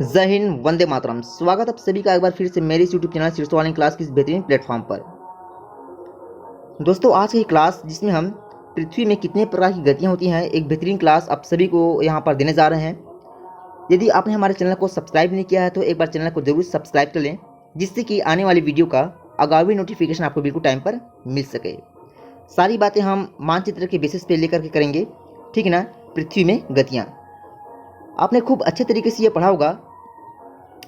जय हिंद, वंदे मातरम। स्वागत आप सभी का एक बार फिर से मेरे इस यूट्यूब चैनल शीर्ष वाली क्लास की इस बेहतरीन प्लेटफॉर्म पर। दोस्तों, आज की क्लास जिसमें हम पृथ्वी में कितने प्रकार की गतियाँ होती हैं, एक बेहतरीन क्लास आप सभी को यहाँ पर देने जा रहे हैं। यदि आपने हमारे चैनल को सब्सक्राइब नहीं किया है तो एक बार चैनल को जरूर सब्सक्राइब कर लें, जिससे कि आने वाली वीडियो का आगामी नोटिफिकेशन आपको बिल्कुल टाइम पर मिल सके। सारी बातें हम मानचित्र के बेसिस पे लेकर के करेंगे, ठीक है ना। पृथ्वी में गतियाँ आपने खूब अच्छे तरीके से ये पढ़ा होगा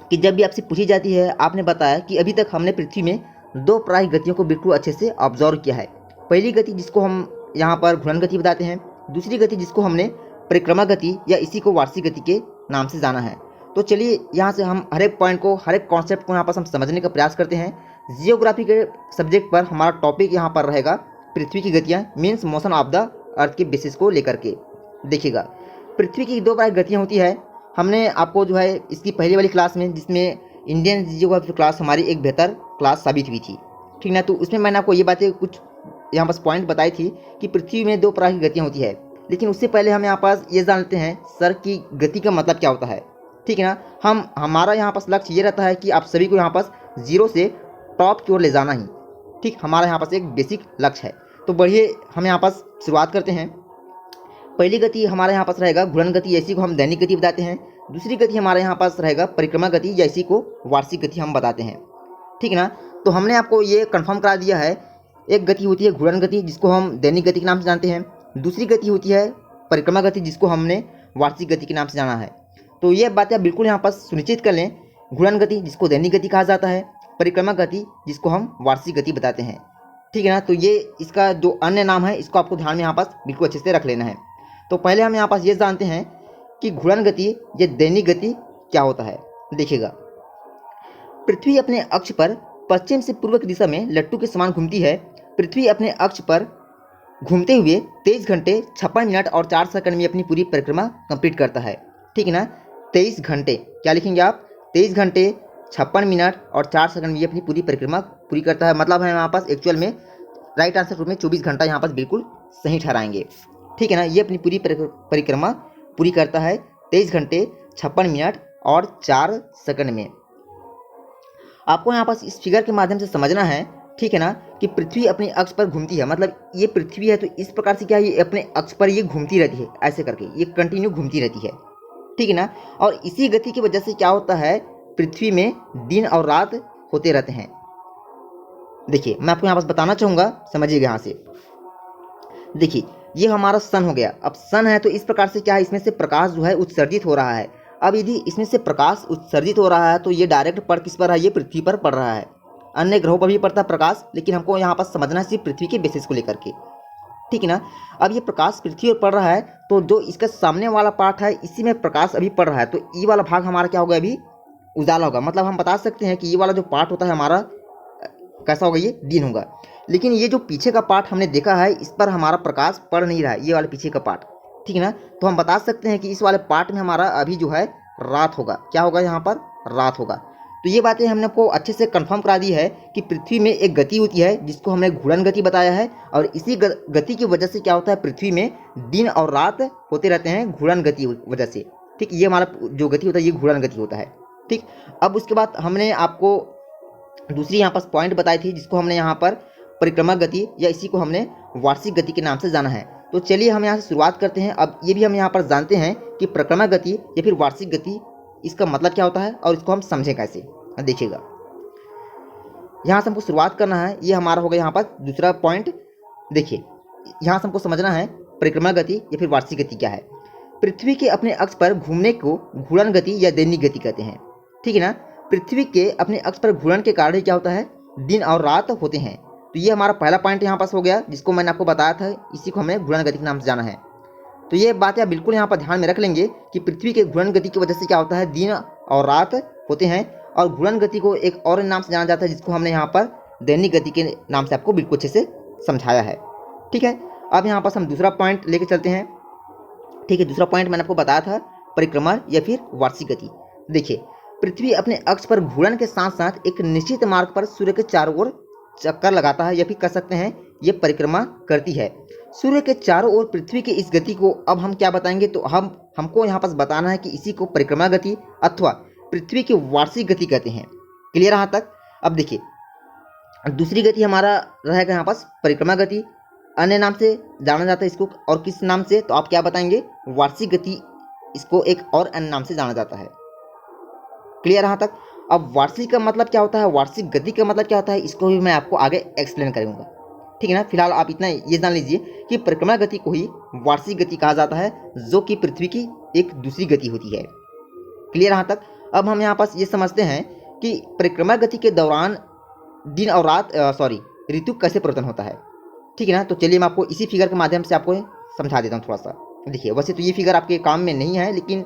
कि जब भी आपसे पूछी जाती है, आपने बताया कि अभी तक हमने पृथ्वी में दो प्राय गतियों को बिल्कुल अच्छे से ऑब्जर्व किया है। पहली गति जिसको हम यहाँ पर घूर्णन गति बताते हैं, दूसरी गति जिसको हमने परिक्रमा गति या इसी को वार्षिक गति के नाम से जाना है। तो चलिए यहाँ से हम हर एक पॉइंट को, हर एक कॉन्सेप्ट को यहाँ पर हम समझने का प्रयास करते हैं। जियोग्राफी के सब्जेक्ट पर हमारा टॉपिक यहाँ पर रहेगा पृथ्वी की गतियाँ, means motion of the earth के बेसिस को लेकर के। देखिएगा, पृथ्वी की दो प्राय गतियाँ होती है। हमने आपको जो है इसकी पहली वाली क्लास में, जिसमें इंडियन जियोग्राफी क्लास हमारी एक बेहतर क्लास साबित हुई थी, ठीक ना। तो उसमें मैंने आपको ये बातें कुछ यहाँ पास पॉइंट बताई थी कि पृथ्वी में दो प्रकार की गतियाँ होती है। लेकिन उससे पहले हम यहाँ पास ये जानते हैं सर की गति का मतलब क्या होता है, ठीक है ना। हमारा यहाँ पास लक्ष्य ये रहता है कि आप सभी को यहाँ पास जीरो से टॉप की ओर ले जाना ही, ठीक, हमारा यहाँ पास एक बेसिक लक्ष्य है। तो बढ़िए, हम यहाँ पास शुरुआत करते हैं। पहली गति हमारे यहाँ पास रहेगा घूर्णन गति, इसी को हम दैनिक गति बताते हैं। दूसरी गति हमारे यहाँ पास रहेगा परिक्रमा गति, या इसी को वार्षिक गति हम बताते हैं, ठीक है ना। तो हमने आपको ये कंफर्म करा दिया है, एक गति होती है घूर्णन गति जिसको हम दैनिक गति के नाम से जानते हैं, दूसरी गति होती है परिक्रमा गति जिसको हमने वार्षिक गति के नाम से जाना है। तो ये बातें आप बिल्कुल यहाँ पास सुनिश्चित कर लें। घूर्णन गति जिसको दैनिक गति कहा जाता है, परिक्रमा गति जिसको हम वार्षिक गति बताते हैं, ठीक है ना। तो ये इसका जो अन्य नाम है, इसको आपको ध्यान में यहाँ पास बिल्कुल अच्छे से रख लेना है। तो पहले हम यहाँ पास ये जानते हैं कि घूर्णन गति या दैनिक गति क्या होता है। देखिएगा, पृथ्वी अपने अक्ष पर पश्चिम से पूर्व की दिशा में लट्टू के समान घूमती है। पृथ्वी अपने अक्ष पर घूमते हुए 23 घंटे 56 मिनट और 4 सेकंड में अपनी पूरी परिक्रमा कंप्लीट करता है, ठीक है ना। 23 घंटे क्या लिखेंगे आप, 23 घंटे 56 मिनट और 4 सेकंड में अपनी पूरी परिक्रमा पूरी करता है। मतलब है यहाँ पास एक्चुअल में राइट आंसर रूप में 24 घंटा यहाँ पास बिल्कुल सही ठहराएंगे, ठीक है ना। ये अपनी पूरी परिक्रमा पूरी करता है 23 घंटे 56 मिनट और 4 सेकंड में। आपको यहाँ पास इस फिगर के माध्यम से समझना है, ठीक है ना, कि पृथ्वी अपने अक्ष पर घूमती है। मतलब ये पृथ्वी है तो इस प्रकार से क्या है, ये अपने अक्ष पर ये घूमती रहती है, ऐसे करके ये कंटिन्यू घूमती रहती है, ठीक है ना। और इसी गति की वजह से क्या होता है, पृथ्वी में दिन और रात होते रहते हैं। देखिए, मैं आपको यहाँ पास बताना चाहूँगा, समझिएगा यहाँ से। देखिए, ये हमारा सन हो गया। अब सन है तो इस प्रकार से क्या है, इसमें से प्रकाश जो है उत्सर्जित हो रहा है। अब यदि इसमें से प्रकाश उत्सर्जित हो रहा है तो ये डायरेक्ट पड़ किस पर है, ये पृथ्वी पर पड़ रहा है। अन्य ग्रहों पर भी पड़ता है प्रकाश, लेकिन हमको यहाँ पर समझना है सिर्फ पृथ्वी के बेसिस को लेकर के, ठीक है ना। अब ये प्रकाश पृथ्वी पर पड़ रहा है तो जो इसका सामने वाला पार्ट है, इसी में प्रकाश अभी पड़ रहा है, तो ये वाला भाग हमारा क्या होगा, अभी उजाला होगा। मतलब हम बता सकते हैं कि ये वाला जो पार्ट होता है हमारा कैसा होगा, ये दिन होगा। लेकिन ये जो पीछे का पार्ट हमने देखा है, इस पर हमारा प्रकाश पड़ नहीं रहा है, ये वाला पीछे का पार्ट, ठीक है ना। तो हम बता सकते हैं कि इस वाले पार्ट में हमारा अभी जो है रात होगा। क्या होगा, यहाँ पर रात होगा। तो ये बातें हमने आपको अच्छे से कंफर्म करा दी है कि पृथ्वी में एक गति होती है जिसको हमने घूर्णन गति बताया है, और इसी गति की वजह से क्या होता है, पृथ्वी में दिन और रात होते रहते हैं घूर्णन गति वजह से, ठीक। ये हमारा जो गति होता है ये घूर्णन गति होता है, ठीक। अब उसके बाद हमने आपको दूसरी यहाँ पास पॉइंट बताई थी जिसको हमने यहाँ पर परिक्रमा गति या इसी को हमने वार्षिक गति के नाम से जाना है। तो चलिए हम यहाँ से शुरुआत करते हैं। अब ये भी हम यहाँ पर जानते हैं कि परिक्रमा गति या फिर वार्षिक गति, इसका मतलब क्या होता है और इसको हम समझें कैसे। देखिएगा, यहाँ से हमको शुरुआत करना है, ये हमारा होगा यहाँ पर दूसरा पॉइंट। देखिए, यहाँ से हमको समझना है परिक्रमा गति या फिर वार्षिक गति क्या है। पृथ्वी के अपने अक्ष पर घूमने को घूर्णन गति या दैनिक गति कहते हैं, ठीक है ना। पृथ्वी के अपने अक्ष पर घूर्णन के कारण क्या होता है, दिन और रात होते हैं। तो ये हमारा पहला पॉइंट यहाँ पास हो गया, जिसको मैंने आपको बताया था, इसी को हमें घूर्णन गति के नाम से जाना है। तो ये बातें आप बिल्कुल यहाँ पर ध्यान में रख लेंगे कि पृथ्वी के घूर्णन गति की वजह से क्या होता है, दिन और रात होते हैं। और घूर्णन गति को एक और नाम से जाना जाता है जिसको हमने यहाँ पर दैनिक गति के नाम से आपको बिल्कुल अच्छे से समझाया है, ठीक है। अब यहाँ पास हम दूसरा पॉइंट लेके चलते हैं, ठीक है। दूसरा पॉइंट मैंने आपको बताया था परिक्रमा या फिर वार्षिक गति। देखिए, पृथ्वी अपने अक्ष पर घूर्णन के साथ साथ एक निश्चित मार्ग पर सूर्य के चारों ओर चक्कर लगाता है, या फिर कह सकते हैं ये परिक्रमा करती है। सूर्य के चारों ओर पृथ्वी की इस गति को अब हम क्या बताएंगे, तो हमको यहाँ पास बताना है कि इसी को परिक्रमा गति अथवा पृथ्वी की वार्षिक गति कहते हैं। क्लियर यहाँ तक? अब देखिए दूसरी गति हमारा रहेगा यहाँ पास परिक्रमा गति, अन्य नाम से जाना जाता है इसको, और किस नाम से, तो आप क्या बताएंगे? वार्षिक गति, इसको एक और अन्य नाम से जाना जाता है। क्लियर यहाँ तक? अब वार्षिक का मतलब क्या होता है, वार्षिक गति का मतलब क्या होता है, इसको भी मैं आपको आगे एक्सप्लेन करूँगा। ठीक है ना? फिलहाल आप इतना ये जान लीजिए कि परिक्रमा गति को ही वार्षिक गति कहा जाता है, जो कि पृथ्वी की एक दूसरी गति होती है। क्लियर यहाँ तक? अब हम यहाँ पास ये समझते हैं कि परिक्रमा गति के दौरान दिन और रात ऋतु कैसे परिवर्तन होता है। ठीक है ना? तो चलिए मैं आपको इसी फिगर के माध्यम से आपको समझा देता हूँ थोड़ा सा। देखिए वैसे तो ये फिगर आपके काम में नहीं है, लेकिन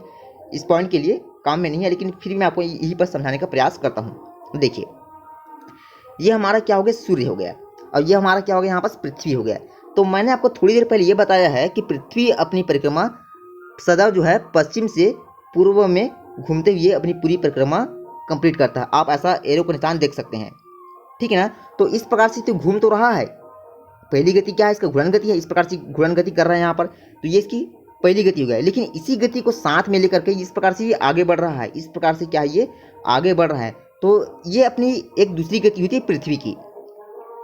इस पॉइंट के लिए काम में नहीं है, लेकिन फिर मैं आपको यही पर समझाने का प्रयास करता हूँ। देखिए ये हमारा क्या हो गया, सूर्य हो गया, और ये हमारा क्या हो गया, यहाँ पास पृथ्वी हो गया। तो मैंने आपको थोड़ी देर पहले ये बताया है कि पृथ्वी अपनी परिक्रमा सदा जो है पश्चिम से पूर्व में घूमते हुए अपनी पूरी परिक्रमा कंप्लीट करता है। आप ऐसा एरो का निशान देख सकते हैं। ठीक है ना? तो इस प्रकार से तो घूम तो रहा है। पहली गति क्या है, इसका घूर्णन गति है, इस प्रकार से घूर्णन गति कर रहा है यहाँ पर, तो ये इसकी पहली गति हो गया। लेकिन इसी गति को साथ में लेकर के इस प्रकार से ये आगे बढ़ रहा है, इस प्रकार से क्या है, ये आगे बढ़ रहा है। तो ये अपनी एक दूसरी गति होती है पृथ्वी की।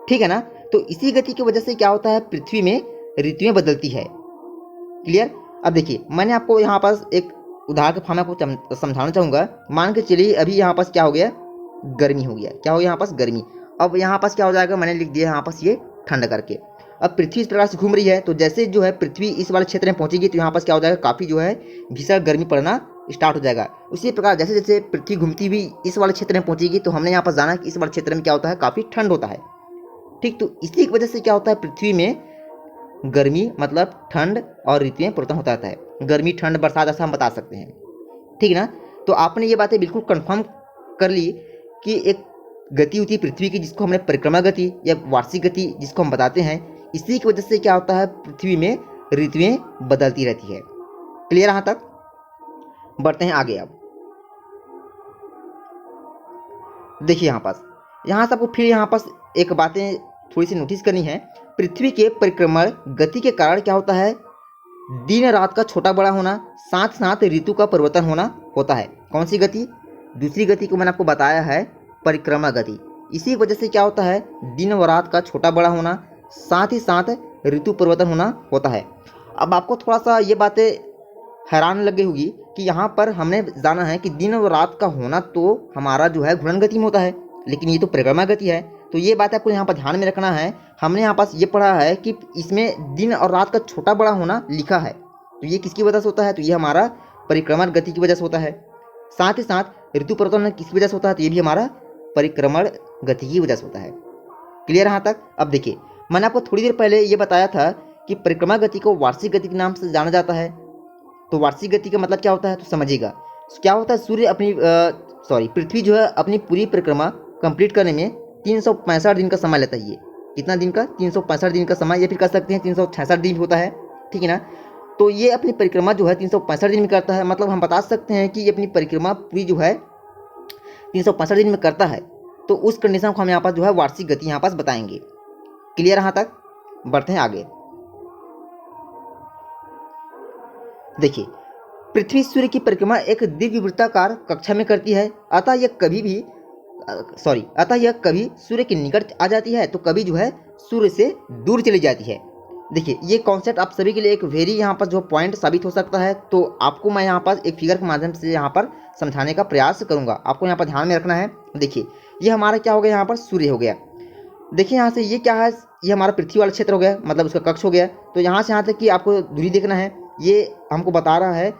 ठीक है ना? तो इसी गति की वजह से क्या होता है, पृथ्वी में ऋतुएं बदलती है। क्लियर? अब देखिए मैंने आपको यहाँ पास एक उदाहरण के फॉर्म में आपको समझाना चाहूँगा। मान के चलिए अभी यहाँ पास क्या हो गया, गर्मी हो गया। क्या हो गया यहाँ पास, गर्मी। अब यहाँ पास क्या हो जाएगा, मैंने लिख दिया यहाँ पास ये ठंड करके। अब पृथ्वी इस प्रकार से घूम रही है, तो जैसे जो है पृथ्वी इस वाले क्षेत्र में पहुंचेगी तो यहाँ पास क्या हो जाएगा, काफ़ी जो है भीषण गर्मी पड़ना स्टार्ट हो जाएगा। उसी प्रकार जैसे जैसे पृथ्वी घूमती हुई इस वाले क्षेत्र में पहुंचेगी तो हमने यहाँ पास जाना कि इस वाले क्षेत्र में क्या होता है, काफ़ी ठंड होता है। ठीक, तो इसी की वजह से क्या होता है, पृथ्वी में गर्मी मतलब ठंड और ऋतुएं परिवर्तन होता रहता है। गर्मी, ठंड, बरसात ऐसा हम बता सकते हैं। ठीक है ना? तो आपने ये बातें बिल्कुल कंफर्म कर ली कि एक गति होती है पृथ्वी की जिसको हमने परिक्रमा गति या वार्षिक गति जिसको हम बताते हैं, इसी की वजह से क्या होता है, पृथ्वी में ऋतुएं बदलती रहती है। क्लियर? यहाँ तक? बढ़ते हैं आगे। अब देखिए यहाँ से आपको फिर यहाँ पास एक बातें थोड़ी सी नोटिस करनी है। पृथ्वी के परिक्रमण गति के कारण क्या होता है, दिन रात का छोटा बड़ा होना, साथ साथ ऋतु का परिवर्तन होना होता है। कौन सी गति? दूसरी गति को मैंने आपको बताया है, परिक्रमा गति। इसी वजह से क्या होता है, दिन व रात का छोटा बड़ा होना, साथ ही साथ ऋतु परिवर्तन होना होता है। अब आपको थोड़ा सा ये बातें हैरान लगी होगी कि यहाँ पर हमने जाना है कि दिन और रात का होना तो हमारा जो है घूर्णन गति में होता है, लेकिन ये तो परिक्रमा गति है। तो ये बात आपको यहाँ पर ध्यान में रखना है। हमने यहाँ पास ये पढ़ा है कि इसमें दिन और रात का छोटा बड़ा होना लिखा है, तो ये किसकी वजह से होता है, तो ये हमारा परिक्रमण गति की वजह से होता है। साथ ही साथ ऋतु परिवर्तन किसकी वजह से होता है, तो ये भी हमारा परिक्रमण गति की वजह से होता है। क्लियर यहाँ तक? अब देखिए मैंने आपको थोड़ी देर पहले ये बताया था कि परिक्रमा गति को वार्षिक गति के नाम से जाना जाता है। तो वार्षिक गति का मतलब क्या होता है, तो समझिएगा क्या होता है, सूर्य अपनी पृथ्वी जो है अपनी पूरी परिक्रमा कंप्लीट करने में 365 दिन का समय लेता है। ये कितना दिन का, 365 दिन का समय, या फिर कह सकते हैं 366 दिन होता है। ठीक है ना? तो ये अपनी परिक्रमा जो है 365 दिन में करता है। मतलब हम बता सकते हैं कि ये अपनी परिक्रमा पूरी जो है 365 दिन में करता है। तो उस कंडीशन को हम यहाँ पास जो है वार्षिक गति यहाँ पास बताएंगे। क्लियर? यहाँ तक? बढ़ते हैं आगे। देखिए पृथ्वी सूर्य की परिक्रमा एक दीर्घवृत्ताकार कक्षा में करती है, अतः यह कभी सूर्य के निकट आ जाती है तो कभी जो है सूर्य से दूर चली जाती है। देखिए ये कॉन्सेप्ट आप सभी के लिए एक वेरी यहाँ पर जो पॉइंट साबित हो सकता है, तो आपको मैं यहाँ पर एक फिगर के माध्यम से यहाँ पर समझाने का प्रयास करूँगा। आपको यहाँ पर ध्यान में रखना है। देखिए ये हमारा क्या हो गया, यहाँ पर सूर्य हो गया। देखिए यहाँ से ये क्या है, ये हमारा पृथ्वी वाला क्षेत्र हो गया, मतलब उसका कक्ष हो गया। तो यहाँ से यहाँ तक कि आपको दूरी देखना है, ये हमको बता रहा है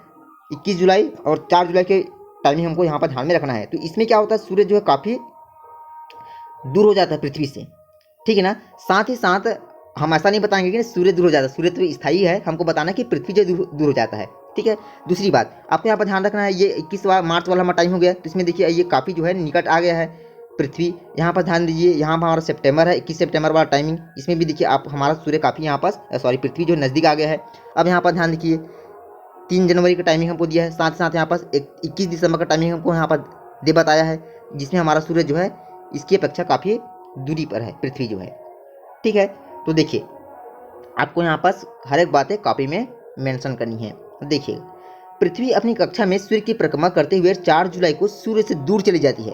21 जुलाई और 4 जुलाई के टाइमिंग हमको यहाँ पर ध्यान में रखना है। तो इसमें क्या होता है, सूर्य जो है काफ़ी दूर हो जाता है पृथ्वी से। ठीक है ना? साथ ही साथ हम ऐसा नहीं बताएंगे कि सूर्य दूर हो जाता है, सूर्य तो स्थायी है, हमको बताना कि पृथ्वी जो दूर हो जाता है। ठीक है? दूसरी बात आपको यहाँ पर ध्यान रखना है, ये 21 मार्च वाला हमारा टाइम हो गया, तो इसमें देखिए ये काफ़ी जो है निकट आ गया है पृथ्वी। यहाँ पर ध्यान दीजिए, यहाँ पर हमारा सितंबर है, 21 सितंबर वाला टाइमिंग, इसमें भी देखिए आप हमारा सूर्य काफ़ी यहाँ पास पृथ्वी जो नज़दीक आ गया है। अब यहाँ पर ध्यान देखिए 3 जनवरी का टाइमिंग हमको दिया है, साथ साथ यहाँ पास 21 दिसंबर का टाइमिंग हमको यहाँ पर दे बताया है, जिसमें हमारा सूर्य जो है इसकी अपेक्षा काफ़ी दूरी पर है पृथ्वी जो है। ठीक है? तो देखिए आपको यहाँ पास हर एक बातें कॉपी में मेंशन करनी है। देखिए पृथ्वी अपनी कक्षा में सूर्य की परिक्रमा करते हुए 4 जुलाई को सूर्य से दूर चली जाती है।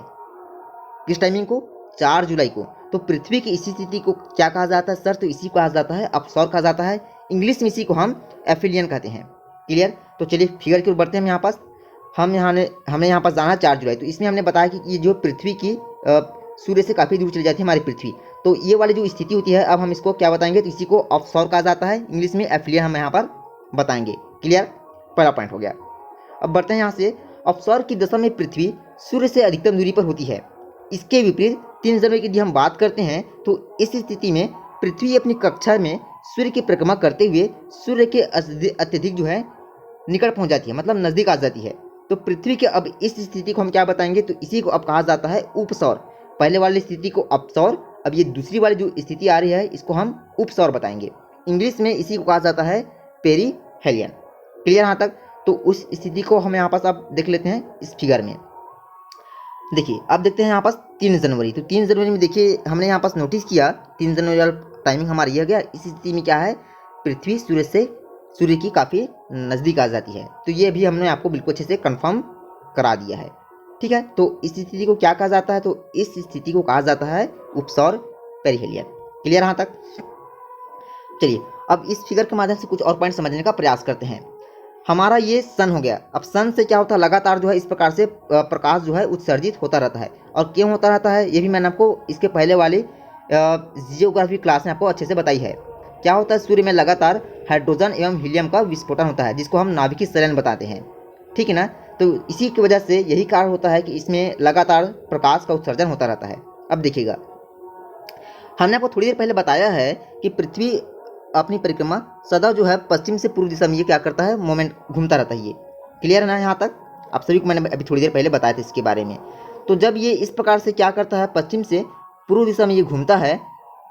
किस टाइमिंग को? 4 जुलाई को। तो पृथ्वी की इसी स्थिति को क्या कहा जाता है सर? तो इसी को कहा जाता है अपसौर कहा जाता है। इंग्लिश में इसी को हम एफिलियन कहते हैं। क्लियर? तो चलिए फिगर की ओर बढ़ते हैं हम यहाँ पास। हमने यहाँ पास जाना 4 जुलाई। तो इसमें हमने बताया कि ये जो पृथ्वी की सूर्य से काफ़ी दूर चली जाती है हमारी पृथ्वी, तो ये वाली जो स्थिति होती है, अब हम इसको क्या बताएंगे? तो इसी को अपसौर कहा जाता है। इंग्लिश में एफिलियन हम यहाँ पर बताएंगे। क्लियर? पहला पॉइंट हो गया। अब बढ़ते हैं यहाँ से। अपसौर की दशा में पृथ्वी सूर्य से अधिकतम दूरी पर होती है। इसके विपरीत 3 जनवरी की यदि हम बात करते हैं तो इस स्थिति में पृथ्वी अपनी कक्षा में सूर्य की परिक्रमा करते हुए सूर्य के अत्यधिक जो है निकट पहुंच जाती है, मतलब नज़दीक आ जाती है। तो पृथ्वी के अब इस स्थिति को हम क्या बताएंगे? तो इसी को अब कहा जाता है उपसौर। पहले वाली स्थिति को अपसौर, अब ये दूसरी वाली जो स्थिति आ रही है इसको हम उपसौर बताएंगे। इंग्लिश में इसी को कहा जाता है पेरीहेलियन। क्लियर यहाँ तक? तो उस स्थिति को हम यहाँ पास अब देख लेते हैं इस फिगर में। देखिए अब देखते हैं यहाँ पास 3 जनवरी। तो 3 जनवरी में देखिए हमने यहाँ पास नोटिस किया 3 जनवरी वाला टाइमिंग हमारा यह गया। इस स्थिति में क्या है? पृथ्वी सूर्य की काफ़ी नज़दीक आ जाती है। तो ये भी हमने आपको बिल्कुल अच्छे से कंफर्म करा दिया है। ठीक है? तो इस स्थिति को क्या कहा जाता है? तो इस स्थिति को कहा जाता है उपसौर पेरिहेलियन। क्लियर यहाँ तक? चलिए अब इस फिगर के माध्यम से कुछ और पॉइंट समझने का प्रयास करते हैं। हमारा ये सन हो गया। अब सन से क्या होता है? लगातार जो है इस प्रकार से प्रकाश जो है उत्सर्जित होता रहता है। और क्यों होता रहता है ये भी मैंने आपको इसके पहले वाली जियोग्राफी क्लास में आपको अच्छे से बताई है। क्या होता है? सूर्य में लगातार हाइड्रोजन एवं हीलियम का विस्फोटन होता है, जिसको हम नाभिकीय संचलन बताते हैं। ठीक है ना? तो इसी की वजह से यही कारण होता है कि इसमें लगातार प्रकाश का उत्सर्जन होता रहता है। अब देखिएगा, हमने आपको थोड़ी देर पहले बताया है कि पृथ्वी अपनी परिक्रमा सदा जो है पश्चिम से पूर्व दिशा में ये क्या करता है? मोमेंट घूमता रहता है। ये क्लियर है ना? यहाँ तक आप सभी को मैंने अभी थोड़ी देर पहले बताया था इसके बारे में। तो जब ये इस प्रकार से क्या करता है, पश्चिम से पूर्व दिशा में ये घूमता है,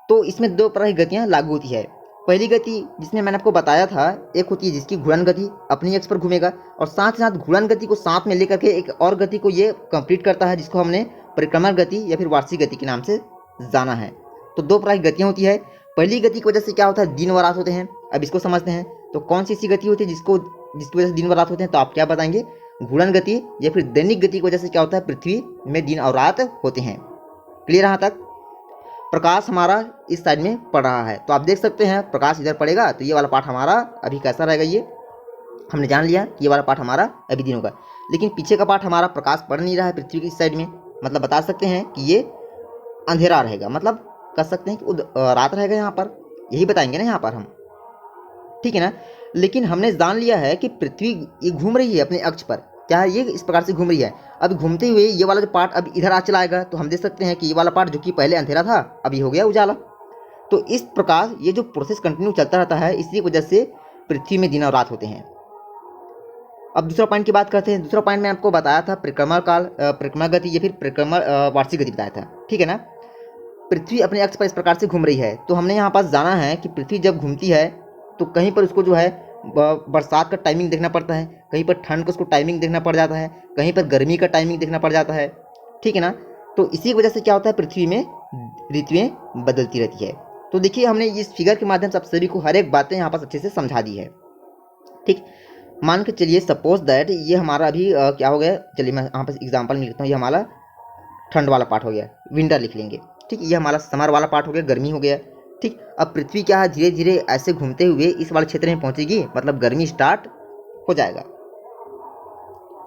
तो इसमें 2 प्रकार की गतियाँ लागू होती है। पहली गति जिसमें मैंने आपको बताया था, एक होती है जिसकी घूर्णन गति, अपनी अक्ष पर घूमेगा, और साथ ही साथ घूर्णन गति को साथ में लेकर के एक और गति को ये कंप्लीट करता है, जिसको हमने परिक्रमण गति या फिर वार्षिक गति के नाम से जाना है। तो 2 प्रकार की गतियाँ होती है। पहली गति की वजह से क्या होता है? दिन व रात होते हैं। अब इसको समझते हैं। तो कौन सी ऐसी गति होती है जिसकी वजह से दिन व रात होते हैं? तो आप क्या बताएंगे? घूर्णन गति या फिर दैनिक गति की वजह से क्या होता है? पृथ्वी में दिन और रात होते हैं। क्लियर यहाँ तक? प्रकाश हमारा इस साइड में पड़ रहा है, तो आप देख सकते हैं प्रकाश इधर पड़ेगा, तो ये वाला पार्ट हमारा अभी कैसा रहेगा? ये हमने जान लिया कि ये वाला पार्ट हमारा अभी दिन होगा। लेकिन पीछे का पार्ट हमारा प्रकाश पड़ नहीं रहा है पृथ्वी की इस साइड में, मतलब बता सकते हैं कि ये अंधेरा रहेगा, मतलब कह सकते हैं कि रात रहेगा यहाँ पर। यही बताएंगे ना यहाँ पर हम। ठीक है ना? लेकिन हमने जान लिया है कि पृथ्वी ये घूम रही है अपने अक्ष पर। क्या है? ये इस प्रकार से घूम रही है। अब घूमते हुए ये वाला जो पार्ट अब इधर आ चला आएगा, तो हम देख सकते हैं कि ये वाला पार्ट जो कि पहले अंधेरा था अभी हो गया उजाला। तो इस प्रकार ये जो प्रोसेस कंटिन्यू चलता रहता है, इसी वजह से पृथ्वी में दिन और रात होते हैं। अब दूसरा पॉइंट की बात करते हैं। दूसरा पॉइंट मैं आपको बताया था परिक्रमण काल, परिक्रमण गति या फिर परिक्रमण वार्षिक गति बताया था। ठीक है ना? पृथ्वी अपने अक्ष पर इस प्रकार से घूम रही है। तो हमने यहाँ पास जाना है कि पृथ्वी जब घूमती है तो कहीं पर उसको जो है बरसात का टाइमिंग देखना पड़ता है, कहीं पर ठंड का उसको टाइमिंग देखना पड़ जाता है, कहीं पर गर्मी का टाइमिंग देखना पड़ जाता है। ठीक है ना? तो इसी वजह से क्या होता है? पृथ्वी में ऋतुएं बदलती रहती है। तो देखिए हमने इस फिगर के माध्यम से आप सभी को हर एक बातें यहाँ पास अच्छे से समझा दी है। ठीक, मान के चलिए सपोज दैट ये हमारा अभी क्या हो गया, चलिए मैं यहाँ पर एग्जांपल में लिखता हूँ। ये हमारा ठंड वाला पार्ट हो गया, विंटर लिख लेंगे। ठीक, ये हमारा समर वाला पार्ट हो गया, गर्मी हो गया। ठीक, अब पृथ्वी क्या है, धीरे धीरे ऐसे घूमते हुए इस वाले क्षेत्र में पहुंचेगी, मतलब गर्मी स्टार्ट हो जाएगा।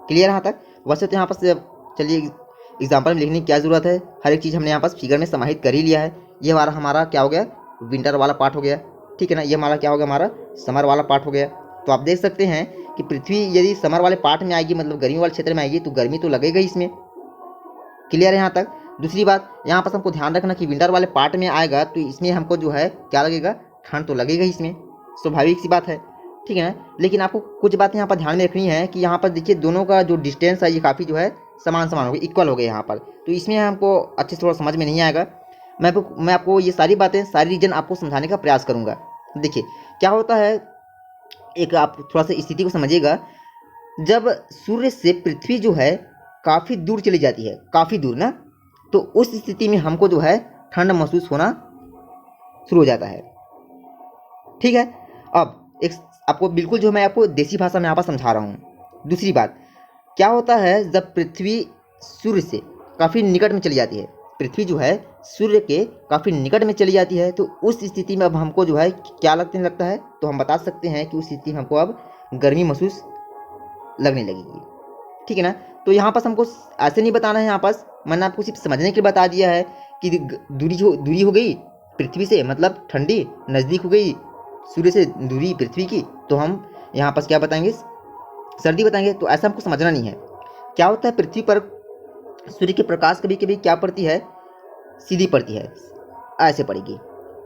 क्लियर यहाँ तक? वैसे तो यहाँ पर चलिए एग्जाम्पल में लिखने की क्या ज़रूरत है, हर एक चीज़ हमने यहाँ पर फिगर में समाहित कर ही लिया है। ये हमारा क्या हो गया, विंटर वाला पार्ट हो गया। ठीक है ना? ये हमारा क्या हो गया, हमारा समर वाला पार्ट हो गया। तो आप देख सकते हैं कि पृथ्वी यदि समर वाले पार्ट में आएगी, मतलब गर्मी वाले क्षेत्र में आएगी, तो गर्मी तो लगेगा इसमें। क्लियर है यहाँ तक? दूसरी बात यहाँ पर हमको ध्यान रखना कि विंटर वाले पार्ट में आएगा तो इसमें हमको जो है क्या लगेगा, ठंड तो लगेगा इसमें, स्वाभाविक सी बात है। ठीक है ना? लेकिन आपको कुछ बातें यहाँ पर ध्यान में रखनी है कि यहाँ पर देखिए दोनों का जो डिस्टेंस है ये काफ़ी जो है समान हो गया, इक्वल हो गया यहाँ पर। तो इसमें हमको अच्छे से थोड़ा समझ में नहीं आएगा। मैं आपको ये सारी बातें, सारी रीजन आपको समझाने का प्रयास करूँगा। देखिए क्या होता है, एक आप थोड़ा सा स्थिति को समझिएगा। जब सूर्य से पृथ्वी जो है काफ़ी दूर चली जाती है, काफ़ी दूर ना, तो उस स्थिति में हमको जो है ठंड महसूस होना शुरू हो जाता है। ठीक है? अब एक आपको बिल्कुल जो मैं आपको देसी भाषा में यहाँ पर समझा रहा हूँ। दूसरी बात, क्या होता है जब पृथ्वी सूर्य से काफ़ी निकट में चली जाती है, पृथ्वी जो है सूर्य के काफ़ी निकट में चली जाती है, तो उस स्थिति में अब हमको जो है क्या लगता है, तो हम बता सकते हैं कि उस स्थिति में हमको अब गर्मी महसूस लगने लगेगी। ठीक है ना। तो यहाँ पास हमको ऐसे नहीं बताना है, यहाँ पास मैंने आपको सिर्फ समझने के लिए बता दिया है कि दूरी हो गई पृथ्वी से, मतलब ठंडी नज़दीक हो गई सूर्य से दूरी पृथ्वी की, तो हम यहाँ पास क्या बताएंगे, सर्दी बताएंगे। तो ऐसा हमको समझना नहीं है। क्या होता है, पृथ्वी पर सूर्य के प्रकाश कभी कभी क्या पड़ती है, सीधी पड़ती है, ऐसे पड़ेगी।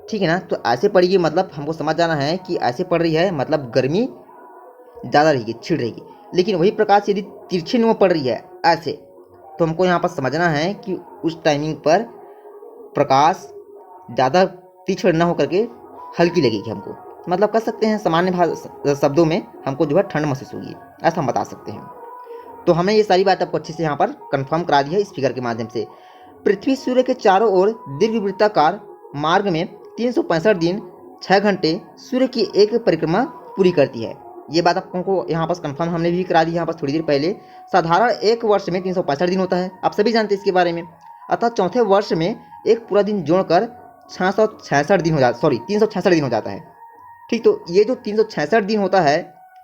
ठीक है ना। तो ऐसे पड़ेगी मतलब हमको समझ जाना है कि ऐसे पड़ रही है मतलब गर्मी ज़्यादा रहेगी, छिड़ रहेगी। लेकिन वही प्रकाश यदि तिरछे नुमा पड़ रही है ऐसे, तो हमको यहाँ पर समझना है कि उस टाइमिंग पर प्रकाश ज़्यादा तीक्ष्ण न होकर के हल्की लगेगी हमको, मतलब कह सकते हैं सामान्य शब्दों में हमको जो है ठंड महसूस होगी, ऐसा हम बता सकते हैं। तो हमने ये सारी बात आपको अच्छे से यहाँ पर कंफर्म करा दी है इस फिगर के माध्यम से। पृथ्वी सूर्य के चारों ओर दीर्घवृत्ताकार मार्ग में 365 दिन 6 घंटे सूर्य की एक परिक्रमा पूरी करती है। ये बात आपको यहाँ पर कंफर्म हमने भी करा दी यहाँ पर थोड़ी देर पहले। साधारण एक वर्ष में 365 दिन होता है, आप सभी जानते हैं इसके बारे में। अर्थात चौथे वर्ष में एक पूरा दिन जोड़कर 666 दिन हो जाता, सॉरी 366 दिन हो जाता है। ठीक, तो ये जो 366 दिन होता है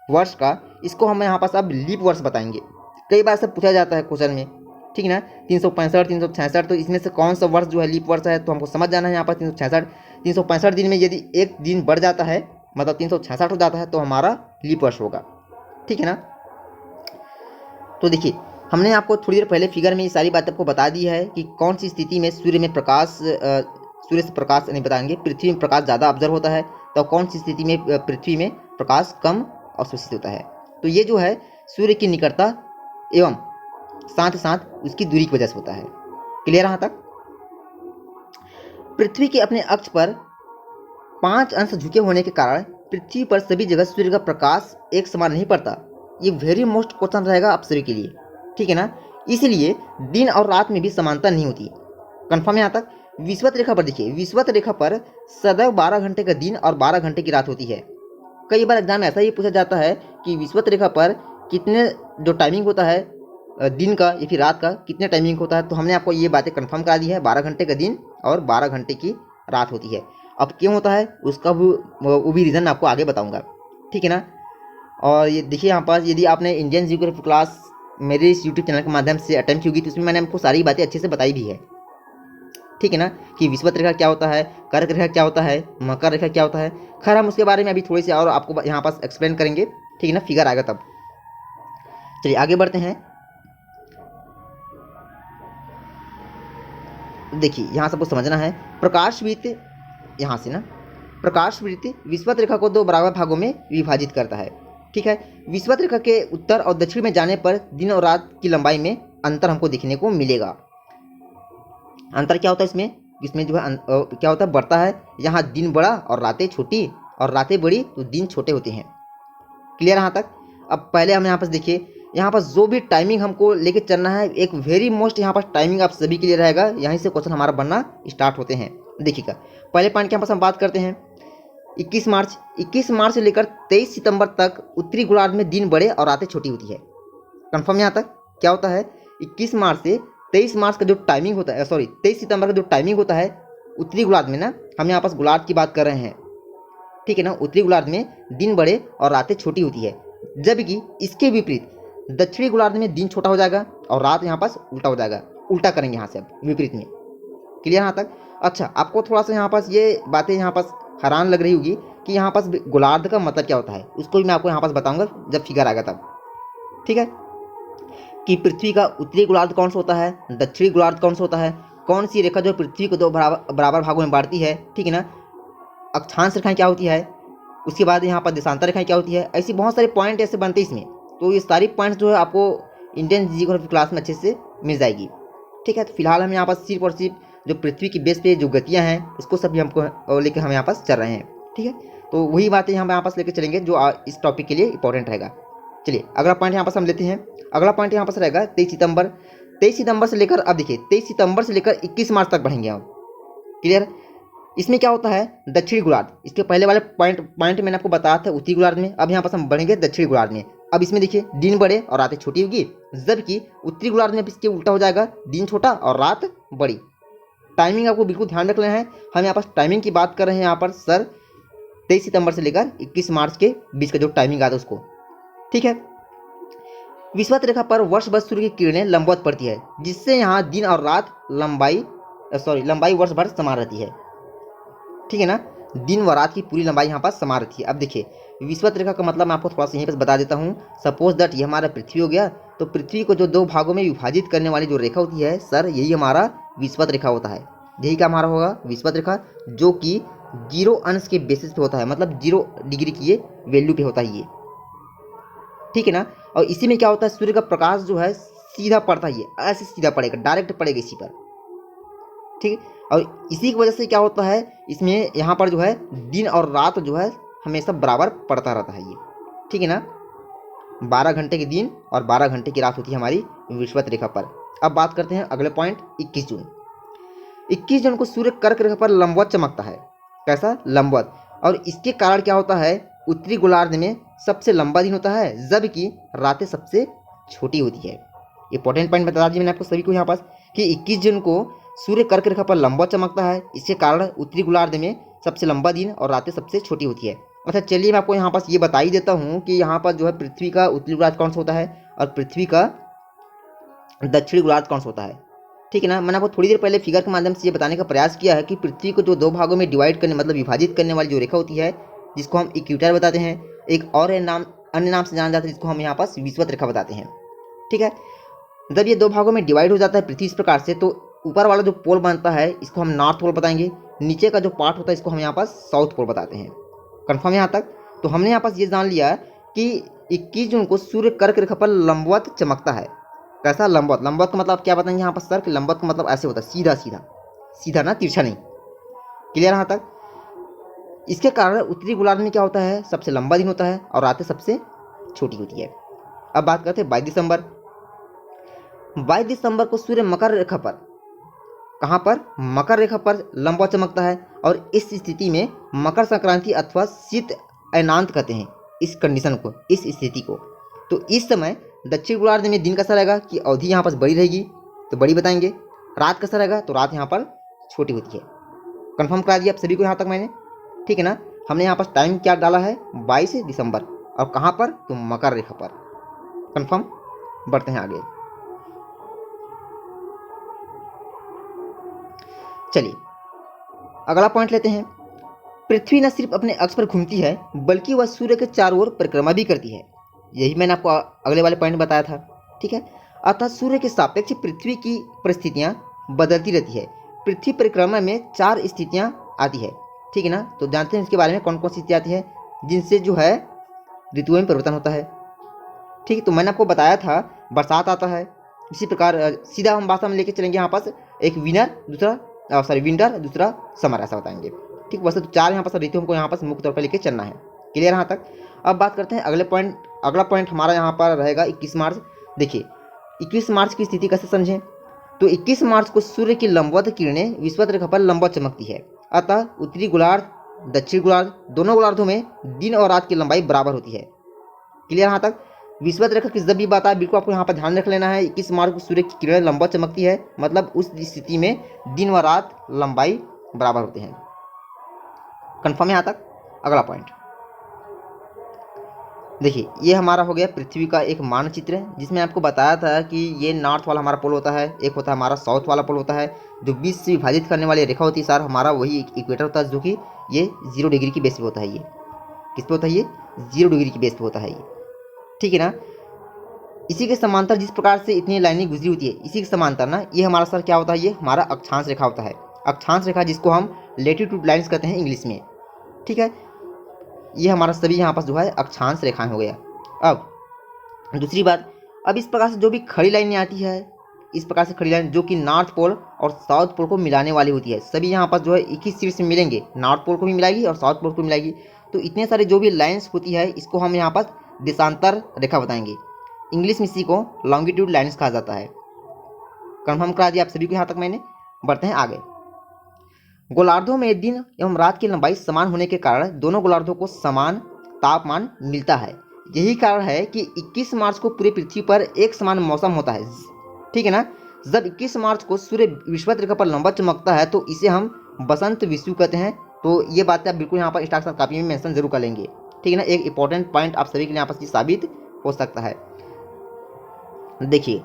वर्ष का, इसको हम यहाँ पास अब लीप वर्ष बताएंगे। कई बार से पूछा जाता है क्वेश्चन में, ठीक है ना। 365 366, तो इसमें से कौन सा वर्ष जो है लीप वर्ष है, तो हमको समझ जाना है यहाँ पर 365 दिन में यदि एक दिन बढ़ जाता है मतलब 366 हो जाता है, तो हमारा लीप वर्ष होगा। ठीक है ना। तो देखिए, हमने आपको थोड़ी देर पहले फिगर में ये सारी बात आपको बता दी है कि कौन सी स्थिति में सूर्य से प्रकाश नहीं बताएंगे, पृथ्वी में प्रकाश ज़्यादा ऑब्जर्व होता है, तो कौन सी स्थिति में पृथ्वी में प्रकाश कम अवशोषित होता है। तो ये जो है सूर्य की निकटता एवं साथ साथ उसकी दूरी की वजह से होता है। क्लियर यहाँ तक। पृथ्वी के अपने अक्ष पर 5 अंश झुके होने के कारण पृथ्वी पर सभी जगह सूर्य का प्रकाश एक समान नहीं पड़ता। ये वेरी मोस्ट क्वेश्चन रहेगा आप सभी के लिए, ठीक है ना। इसलिए दिन और रात में भी समानता नहीं होती। कंफर्म यहाँ तक। विषुवत रेखा पर देखिए, विषुवत रेखा पर सदैव 12 घंटे का दिन और 12 घंटे की रात होती है। कई बार एग्जाम में ऐसा ही पूछा जाता है कि विषुवत रेखा पर कितने जो टाइमिंग होता है दिन का या फिर रात का कितने टाइमिंग होता है, तो हमने आपको ये बातें कंफर्म करा दी है। 12 घंटे का दिन और 12 घंटे की रात होती है। अब क्यों होता है उसका वो भी रीज़न आपको आगे बताऊंगा, ठीक है ना। और ये देखिए यहाँ पर, यदि आपने इंडियन जियोग्राफी क्लास मेरे इस यूट्यूब चैनल के माध्यम से अटेम्प्ट की होगी, तो उसमें मैंने आपको सारी बातें अच्छे से बताई भी है, ठीक है ना, कि विषुवत रेखा क्या होता है, कर्क रेखा क्या होता है, मकर रेखा क्या होता है। खैर हम उसके बारे में अभी थोड़ी सी और आपको यहाँ पास एक्सप्लेन करेंगे, ठीक है ना, फिगर आएगा तब। चलिए आगे बढ़ते हैं। देखिए यहाँ सबको समझना है, प्रकाश वृत्त यहाँ से ना, प्रकाश वृत्त विषुवत रेखा को 2 बराबर भागों में विभाजित करता है, ठीक है। विषुवत रेखा के उत्तर और दक्षिण में जाने पर दिन और रात की लंबाई में अंतर हमको देखने को मिलेगा। अंतर क्या होता है इसमें, इसमें जो है क्या होता है, बढ़ता है। यहाँ दिन बड़ा और रातें छोटी, और रातें बड़ी तो दिन छोटे होते हैं। क्लियर यहाँ तक। अब पहले हम यहाँ पर देखिए, यहाँ पर जो भी टाइमिंग हमको लेके चलना है, एक वेरी मोस्ट यहाँ पर टाइमिंग आप सभी के लिए रहेगा। यहीं से क्वेश्चन हमारा बनना स्टार्ट होते हैं। देखिएगा, पहले पॉइंट के यहाँ पर हम बात करते हैं 21 मार्च से लेकर 23 सितंबर तक उत्तरी गोलार्ध में दिन बड़े और रातें छोटी होती है। कंफर्म यहाँ तक। क्या होता है, 21 मार्च से 23 मार्च का जो टाइमिंग होता है, सॉरी 23 सितंबर का जो टाइमिंग होता है उत्तरी गोलार्ध में ना, हम यहाँ पास गोलार्ध की बात कर रहे हैं, ठीक है ना। उत्तरी गोलार्ध में दिन बड़े और रातें छोटी होती है, जबकि इसके विपरीत दक्षिणी गोलार्ध में दिन छोटा हो जाएगा और रात यहाँ पास उल्टा हो जाएगा। उल्टा करेंगे यहाँ से अब विपरीत में। क्लियर यहाँ तक। अच्छा, आपको थोड़ा सा यहाँ पास ये बातें यहाँ पास हैरान लग रही होगी कि यहाँ पास गोलार्ध का मतलब क्या होता है, उसको भी मैं आपको यहाँ पास बताऊंगा जब फिगर आएगा तब, ठीक है। कि पृथ्वी का उत्तरी गोलार्ध कौन सा होता है, दक्षिणी गोलार्ध कौन सा होता है, कौन सी रेखा जो पृथ्वी को 2 बराबर भागों में बांटती है, ठीक है ना। अक्षांश रेखाएं क्या होती है, उसके बाद यहाँ पर देशांतर रेखाएं क्या होती है। ऐसी बहुत सारे पॉइंट ऐसे बनते हैं इसमें। तो ये सारी पॉइंट्स जो है आपको इंडियन जियोग्राफी क्लास में अच्छे से मिल जाएगी, ठीक है। तो फिलहाल हम यहाँ पर सिर्फ और सिर्फ जो पृथ्वी की बेस पे जो गतियाँ हैं उसको सभी हमको लेकर हम यहाँ पास चल रहे हैं, ठीक है। तो वही बातें हम यहाँ पास लेकर चलेंगे जो इस टॉपिक के लिए इंपॉर्टेंट रहेगा। चलिए अगला पॉइंट यहाँ पास हम लेते हैं। अगला पॉइंट यहाँ पास रहेगा 23 सितंबर। 23 सितंबर से लेकर, अब देखिए 23 सितंबर से लेकर 21 मार्च तक बढ़ेंगे हम। क्लियर। इसमें क्या होता है, दक्षिणी गोलार्ध। इसके पहले वाले पॉइंट मैंने आपको बताया था उत्तरी गोलार्ध में, अब यहाँ पास हम बढ़ेंगे दक्षिणी गोलार्ध में। अब इसमें देखिए दिन बड़े और रातें छोटी होगी, जबकि उत्तरी गोलार्ध में इसके उल्टा हो जाएगा, दिन छोटा और रात बड़ी। टाइमिंग आपको बिल्कुल ध्यान रख लेना है। हम यहाँ पर टाइमिंग की बात कर रहे हैं यहाँ पर सर 23 सितंबर से लेकर 21 मार्च के बीच का जो टाइमिंग आता है उसको, ठीक है। विषुवत रेखा पर वर्ष भर सूर्य की किरणें लंबवत पड़ती है, जिससे यहाँ दिन और रात लंबाई वर्ष भर समान रहती है, ठीक है ना। दिन व रात की पूरी लंबाई यहाँ पर समान रहती है। अब देखिए विषुवत रेखा का मतलब मैं आपको थोड़ा सा यहीं पर बता देता हूँ। सपोज दैट ये हमारा पृथ्वी हो गया, तो पृथ्वी को जो दो भागों में विभाजित करने वाली जो रेखा होती है सर, यही हमारा विषुवत रेखा होता है। यही क्या हमारा होगा विषुवत रेखा, जो कि 0 अंश के बेसिस पे होता है, मतलब 0 डिग्री की ये वैल्यू पे होता है ये, ठीक है ना। और इसी में क्या होता है, सूर्य का प्रकाश जो है सीधा पड़ता है, ये ऐसे सीधा पड़ेगा, डायरेक्ट पड़ेगा इसी पर, ठीक है। और इसी की वजह से क्या होता है, इसमें यहाँ पर जो है दिन और रात जो है हमेशा बराबर पड़ता रहता है ये, ठीक है ना। 12 घंटे के दिन और 12 घंटे की रात होती है हमारी विषुवत रेखा पर। अब बात करते हैं अगले पॉइंट 21 जून। 21 जून को सूर्य कर्क रेखा पर लंबवत चमकता है। कैसा, लंबवत। और इसके कारण क्या होता है, उत्तरी गोलार्ध में सबसे लंबा दिन होता है, जबकि रातें सबसे छोटी होती है। इंपॉर्टेंट पॉइंट बता दीजिए मैंने आपको सभी को यहाँ पास कि 21 जून को सूर्य कर्क रेखा पर लंबवत चमकता है। इसके कारण उत्तरी गोलार्ध में सबसे लंबा दिन और रातें सबसे छोटी होती है। अच्छा चलिए मैं आपको यहाँ पास ये बता ही देता हूँ कि यहाँ पर जो है पृथ्वी का उत्तरी गोलार्ध कौन सा होता है और पृथ्वी का दक्षिणी गोलार्ध कौन सा होता है, ठीक है ना। मैंने आपको थोड़ी देर पहले फिगर के माध्यम से ये बताने का प्रयास किया है कि पृथ्वी को जो दो भागों में डिवाइड करने मतलब विभाजित करने वाली जो रेखा होती है, जिसको हम इक्वेटर बताते हैं, एक और अन्य नाम से जाना जाता है जिसको हम यहाँ पास विषुवत रेखा बताते हैं, ठीक है। जब ये दो भागों में डिवाइड हो जाता है पृथ्वी इस प्रकार से, तो ऊपर वाला जो पोल बनता है इसको हम नॉर्थ पोल बताएंगे, नीचे का जो पार्ट होता है इसको हम यहाँ पास साउथ पोल बताते हैं। कन्फर्म यहाँ तक। तो हमने यहाँ पास ये जान लिया कि 21 जून को सूर्य कर्क रेखा पर लंबवत चमकता है। कैसा, लंबवत। लंबवत का मतलब क्या बताएंगे यहाँ पर सर, कि लंबवत का मतलब ऐसे होता है, सीधा सीधा, सीधा ना, तिरछा नहीं। क्लियर यहाँ तक। इसके कारण उत्तरी गोलार्ध में क्या होता है, सबसे लंबा दिन होता है और रातें सबसे छोटी होती है। अब बात करते हैं 22 दिसंबर। 22 दिसंबर को सूर्य मकर रेखा पर, कहाँ पर, मकर रेखा पर लंबवत चमकता है। और इस स्थिति में मकर संक्रांति अथवा शीत अयनांत कहते हैं इस कंडीशन को, इस स्थिति को। तो इस समय दक्षिण गोलार्ध में दिन कैसा रहेगा कि अवधि यहाँ पर बड़ी रहेगी, तो बड़ी बताएंगे। रात कैसा रहेगा, तो रात यहाँ पर छोटी होती है। कंफर्म करा दिया आप सभी को यहाँ तक मैंने, ठीक है ना। हमने यहाँ पर टाइम क्या डाला है, 22 दिसंबर, और कहाँ पर, तो मकर रेखा पर। कंफर्म। बढ़ते हैं आगे। चलिए अगला पॉइंट लेते हैं। पृथ्वी न सिर्फ अपने अक्ष पर घूमती है, बल्कि वह सूर्य के चारों ओर परिक्रमा भी करती है। यही मैंने आपको अगले वाले पॉइंट बताया था, ठीक है। अर्थात सूर्य के सापेक्ष पृथ्वी की परिस्थितियां बदलती रहती है। पृथ्वी परिक्रमा में 4 स्थितियां आती है, ठीक है ना। तो जानते हैं इसके बारे में कौन कौन सी स्थितियाँ आती है, जिनसे जो है ऋतुओं में परिवर्तन होता है, ठीक है। तो मैंने आपको बताया था बरसात आता है। इसी प्रकार सीधा हम भाषा में लेके चलेंगे यहाँ पास, एक विंटर, दूसरा समर, ऐसा बताएंगे, ठीक। वैसे तो 4 यहाँ पर ऋतुओं को यहाँ पर मुख्य तौर पर लेके चलना है। क्लियर यहाँ तक। अब बात करते हैं अगले पॉइंट। अगला पॉइंट हमारा यहाँ पर रहेगा 21 मार्च। देखिए 21 मार्च की स्थिति कैसे समझें, तो 21 मार्च को सूर्य की लंबवत किरणें विषुवत रेखा पर लंबवत चमकती है। अतः उत्तरी गोलार्ध, दक्षिण गोलार्ध, दोनों गोलार्धों में दिन और रात की लंबाई बराबर होती है। क्लियर यहाँ तक। विषुवत रेखा की जब भी बात आए बिल्कुल आपको यहाँ पर ध्यान रख लेना है। 21 मार्च को सूर्य की किरणें लंबवत चमकती है, मतलब उस स्थिति में दिन व रात लंबाई बराबर होते हैं। कंफर्म है यहाँ तक। अगला पॉइंट देखिए, ये हमारा हो गया पृथ्वी का एक मानचित्र, जिसमें आपको बताया था कि ये नॉर्थ वाला हमारा पोल होता है, एक होता है हमारा साउथ वाला पोल होता है। जो बीच से विभाजित करने वाली रेखा होती है सर, हमारा वही इक्वेटर होता है, जो कि ये 0 डिग्री की बेस पे होता है। ये किस पे होता है, ये 0 डिग्री की बेस पे होता है ये, ठीक है ना। इसी के समांतर जिस प्रकार से इतनी लाइनें गुजरी होती है, इसी के समांतर ना ये हमारा सर क्या होता है, ये हमारा अक्षांश रेखा होता है। अक्षांश रेखा जिसको हम लेटीट्यूड लाइन्स कहते हैं इंग्लिश में, ठीक है। ये हमारा सभी यहाँ पर जो है अक्षांश रेखाएं हो गया। अब दूसरी बात, अब इस प्रकार से जो भी खड़ी लाइनें आती है, इस प्रकार से खड़ी लाइन जो कि नॉर्थ पोल और साउथ पोल को मिलाने वाली होती है, सभी यहाँ पर जो है एक ही शीर्ष में मिलेंगे, नॉर्थ पोल को भी मिलाएगी और साउथ पोल को मिलाएगी। तो इतने सारे जो भी लाइन्स होती है, इसको हम यहाँ पर देशांतर रेखा बताएंगे। इंग्लिश में इसी को लॉन्गिट्यूड लाइन्स कहा जाता है। कंफर्म करा दिया आप सभी को यहाँ तक मैंने। बढ़ते हैं आगे। गोलार्धों में दिन एवं रात की लंबाई समान होने के कारण दोनों गोलार्धों को समान तापमान मिलता है। यही कारण है कि 21 मार्च को पूरी पृथ्वी पर एक समान मौसम होता है, ठीक है ना। जब 21 मार्च को सूर्य विषुवत रेखा पर लंबा चमकता है तो इसे हम बसंत विषु कहते हैं। तो ये बातें आप बिल्कुल यहाँ पर स्टार साथ कॉपी में मेंशन जरूर कर लेंगे, ठीक है ना। एक इंपॉर्टेंट पॉइंट आप सभी के लिए यहाँ पर साबित हो सकता है। देखिए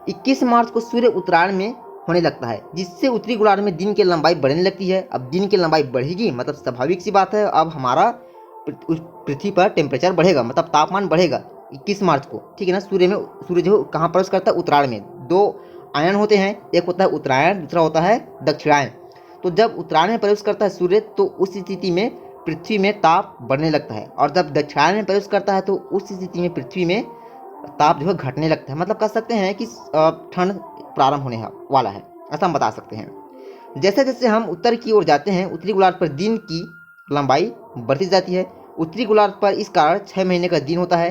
21 मार्च को सूर्य उत्तरायण में होने लगता है, जिससे उत्तरी गोलार्ध में दिन की लंबाई बढ़ने लगती है। अब दिन की लंबाई बढ़ेगी मतलब स्वाभाविक सी बात है, अब हमारा पृथ्वी पर टेम्परेचर बढ़ेगा, मतलब तापमान बढ़ेगा 21 मार्च को, ठीक है ना। सूर्य जो कहाँ प्रवेश करता है, उत्तरायण में। दो आयन होते हैं, एक होता है उत्तरायण, दूसरा होता है दक्षिणायन। तो जब उत्तरायण में प्रवेश करता है सूर्य तो उस स्थिति में पृथ्वी में ताप बढ़ने लगता है, और जब दक्षिणायन में प्रवेश करता है तो उस स्थिति में पृथ्वी में ताप जो है घटने लगता है। मतलब कह सकते हैं कि ठंड प्रारंभ होने वाला है, ऐसा हम बता सकते हैं। जैसे जैसे हम उत्तर की ओर जाते हैं उत्तरी गोलार्ध पर दिन की लंबाई बढ़ती जाती है। उत्तरी गोलार्ध पर इस कारण 6 महीने का दिन होता है।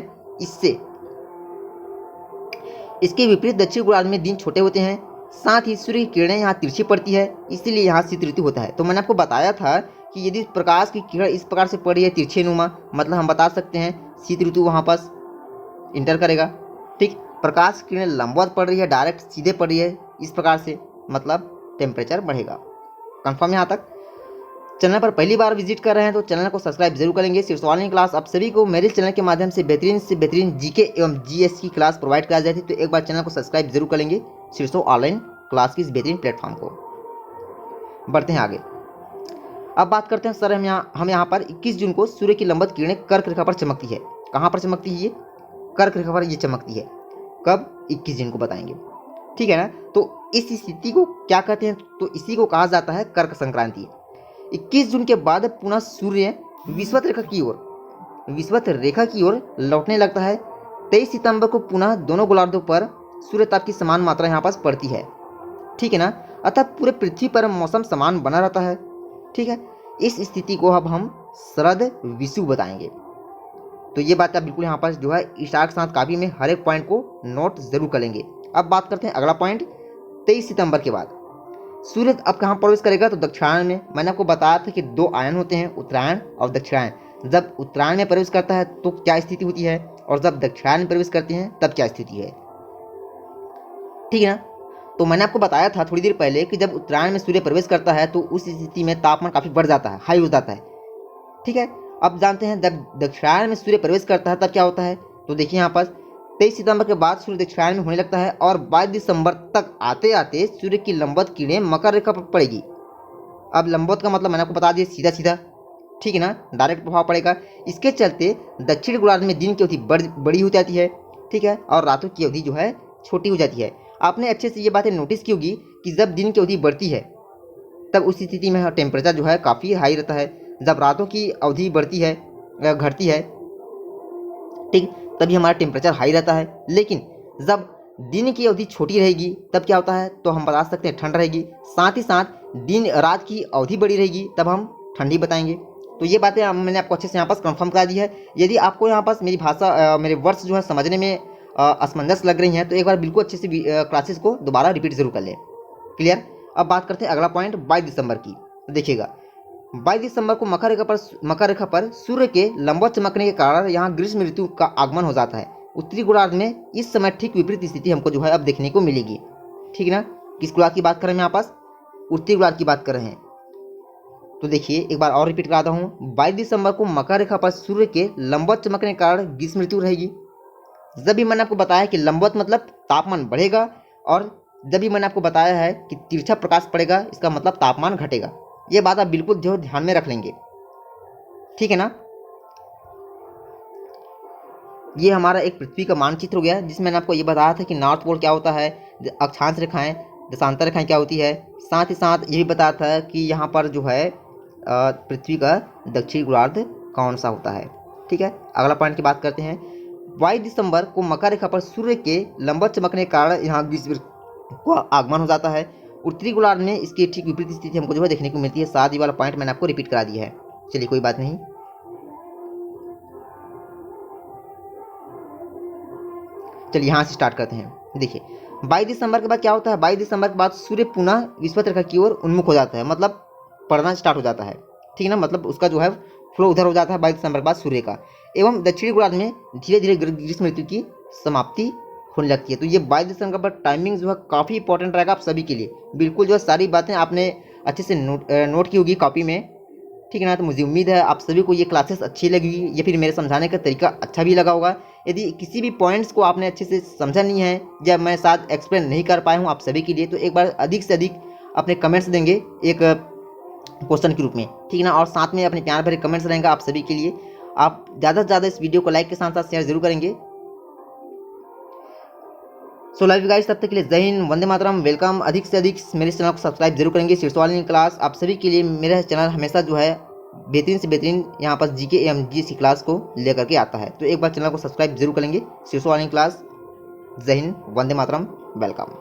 इसके विपरीत दक्षिण गोलार्ध में दिन छोटे होते हैं। साथ ही सूर्य की किरणें यहाँ तिरछी पड़ती है, इसीलिए यहाँ शीत ऋतु होता है। तो मैंने आपको बताया था कि यदि प्रकाश की किरण इस प्रकार से पड़ रही है तिरछे नुमा, मतलब हम बता सकते हैं शीत ऋतु वहाँ पर इंटर करेगा, ठीक। प्रकाश की किरणें लंबवत पड़ रही है, डायरेक्ट सीधे पड़ रही है इस प्रकार से, मतलब टेम्परेचर बढ़ेगा। कंफर्म यहाँ तक। चैनल पर पहली बार विजिट कर रहे हैं तो चैनल को सब्सक्राइब जरूर करेंगे। शीर्षवाणी क्लास आप सभी को मेरे चैनल के माध्यम से बेहतरीन जीके एवं जीएस की क्लास प्रोवाइड कराई जाती है, तो एक बार चैनल को सब्सक्राइब जरूर करेंगे शीर्षो ऑनलाइन क्लास की इस बेहतरीन प्लेटफॉर्म को। बढ़ते हैं आगे। अब बात करते हैं सर, हम यहाँ पर 21 जून को सूर्य की लंबवत किरणें कर्क रेखा पर चमकती है। कहाँ पर चमकती है? ये कर्क रेखा पर ये चमकती है। कब? 21 जून को बताएंगे, ठीक है ना। तो इस स्थिति को क्या कहते हैं? तो इसी को कहा जाता है कर्क संक्रांति। 21 जून के बाद पुनः सूर्य विषुवत रेखा की ओर लौटने लगता है। 23 सितंबर को पुनः दोनों गोलार्धों पर सूर्य ताप की समान मात्रा यहाँ पास पड़ती है, ठीक है ना। अतः पूरे पृथ्वी पर मौसम समान बना रहता है, ठीक है। इस स्थिति को अब हम शरद विषु बताएंगे। तो ये बात आप बिल्कुल यहाँ पर जो है स्टार के साथ कॉपी में हर एक पॉइंट को नोट जरूर कर लेंगे। अब बात करते हैं अगला पॉइंट। 23 सितंबर के बाद सूर्य अब कहाँ प्रवेश करेगा? तो दक्षिणायन में। मैंने आपको बताया था कि दो आयन होते हैं, उत्तरायण और दक्षिणायन। जब उत्तरायण में प्रवेश करता है तो क्या स्थिति होती है, और जब दक्षिणायन में प्रवेश करते हैं तब क्या स्थिति है, ठीक है ना। तो मैंने आपको बताया था थोड़ी देर पहले कि जब उत्तरायण में सूर्य प्रवेश करता है तो उस स्थिति में तापमान काफी बढ़ जाता है, हाई हो जाता है, ठीक है। अब जानते हैं जब दक्षिणायन में सूर्य प्रवेश करता है तब क्या होता है। तो देखिए यहाँ पर 23 सितंबर के बाद सूर्य दक्षिणायन में होने लगता है, और 22 दिसंबर तक आते आते सूर्य की लंबवत किरणें मकर रेखा पर पड़ेगी। अब लंबवत का मतलब मैंने आपको बता दिया सीधा सीधा, ठीक है ना, डायरेक्ट प्रभाव पड़ेगा। इसके चलते दक्षिण गोलार्ध में दिन की अवधि बड़ी हो जाती है, ठीक है, और रातों की अवधि जो है छोटी हो जाती है। आपने अच्छे से ये बातें नोटिस की होगी कि जब दिन की अवधि बढ़ती है तब उस स्थिति में टेम्परेचर जो है काफ़ी हाई रहता है। जब रातों की अवधि बढ़ती है घटती है, ठीक, तभी हमारा टेम्परेचर हाई रहता है। लेकिन जब दिन की अवधि छोटी रहेगी तब क्या होता है, तो हम बता सकते हैं ठंड रहेगी। साथ ही साथ दिन रात की अवधि बड़ी रहेगी तब हम ठंडी बताएंगे। तो ये बातें मैंने आपको अच्छे से यहाँ पास कंफर्म करा दी है। यदि आपको यहाँ पास मेरी भाषा मेरे वर्ड्स जो है समझने में असमंजस लग रही हैं तो एक बार बिल्कुल अच्छे से क्लासेस को दोबारा रिपीट जरूर कर लें। क्लियर। अब बात करते हैं अगला पॉइंट 22 दिसंबर की। देखिएगा 22 दिसंबर को मकर रेखा पर सूर्य के लंबवत चमकने के कारण यहाँ ग्रीष्म ऋतु का आगमन हो जाता है। उत्तरी गोलार्ध में इस समय ठीक विपरीत स्थिति हमको जो है अब देखने को मिलेगी, ठीक है ना। किस गोलार्ध की बात कर रहे हैं यहाँ पास? उत्तरी गोलार्ध की बात कर रहे हैं। तो देखिए एक बार और रिपीट कराता हूँ। 22 दिसंबर को मकर रेखा पर सूर्य के लंबवत चमकने के कारण ग्रीष्म ऋतु रहेगी। जब भी मैंने आपको बताया कि लंबवत मतलब तापमान बढ़ेगा, और जब भी मैंने आपको बताया है कि तिरछा प्रकाश पड़ेगा इसका मतलब तापमान घटेगा। ये बात आप बिल्कुल जो ध्यान में रख लेंगे, ठीक है ना। ये हमारा एक पृथ्वी का मानचित्र हो गया जिसमें मैंने आपको ये बताया था कि नॉर्थ पोल क्या होता है, अक्षांश रेखाएं, देशांतर रेखाएं क्या होती है। साथ ही साथ ये भी बताया था कि यहाँ पर जो है पृथ्वी का दक्षिण गोलार्ध कौन सा होता है, ठीक है। अगला पॉइंट की बात करते हैं। 22 दिसंबर को मकर रेखा पर सूर्य के लंबवत चमकने के कारण यहाँ ग्रीष्म का आगमन हो जाता है। उत्तरी गोलार्ध में इसकी ठीक विपरीत स्थिति हमको जो है देखने को मिलती है। साथ ही वाला पॉइंट मैंने आपको रिपीट करा दिया है। चलिए कोई बात नहीं। चलिए यहाँ से स्टार्ट करते हैं। देखिए 22 दिसंबर के बाद क्या होता है? 22 दिसंबर के बाद सूर्य पुनः विषुवत रेखा की ओर उन्मुख हो जाता है, मतलब पड़ना स्टार्ट हो जाता है, ठीक है ना। मतलब उसका जो है फ्लो उधर हो जाता है 22 दिसंबर के बाद सूर्य का। एवं दक्षिणी गोलार्ध में धीरे धीरे ग्रीष्म ऋतु की समाप्ति होने लगती है। तो ये 22 दिसंबर पर टाइमिंग जो है काफ़ी इंपॉर्टेंट रहेगा आप सभी के लिए। बिल्कुल जो सारी बातें आपने अच्छे से नोट की होगी कॉपी में, ठीक है ना। तो मुझे उम्मीद है आप सभी को ये क्लासेस अच्छी लगी या फिर मेरे समझाने का तरीका अच्छा भी लगा होगा। यदि किसी भी पॉइंट्स को आपने अच्छे से समझा नहीं है या मैं साथ एक्सप्लेन नहीं कर पाया हूँ आप सभी के लिए, तो एक बार अधिक से अधिक अपने कमेंट्स देंगे एक क्वेश्चन के रूप में, ठीक है ना। और साथ में अपने प्यार भरे कमेंट्स रहेंगे आप सभी के लिए। आप ज़्यादा से ज़्यादा इस वीडियो को लाइक के साथ साथ शेयर जरूर करेंगे। सो लाइव गाइस, तब तक के लिए जय हिंद, वंदे मातरम, वेलकम। अधिक से अधिक मेरे चैनल को सब्सक्राइब जरूर करेंगे। शीर्ष वाली क्लास आप सभी के लिए मेरा चैनल हमेशा जो है बेहतरीन से बेहतरीन यहाँ पर जीके एवं जीएस क्लास को लेकर के आता है। तो एक बार चैनल को सब्सक्राइब जरूर करेंगे। शीर्ष वाली क्लास, जय हिंद, वंदे मातरम, वेलकम।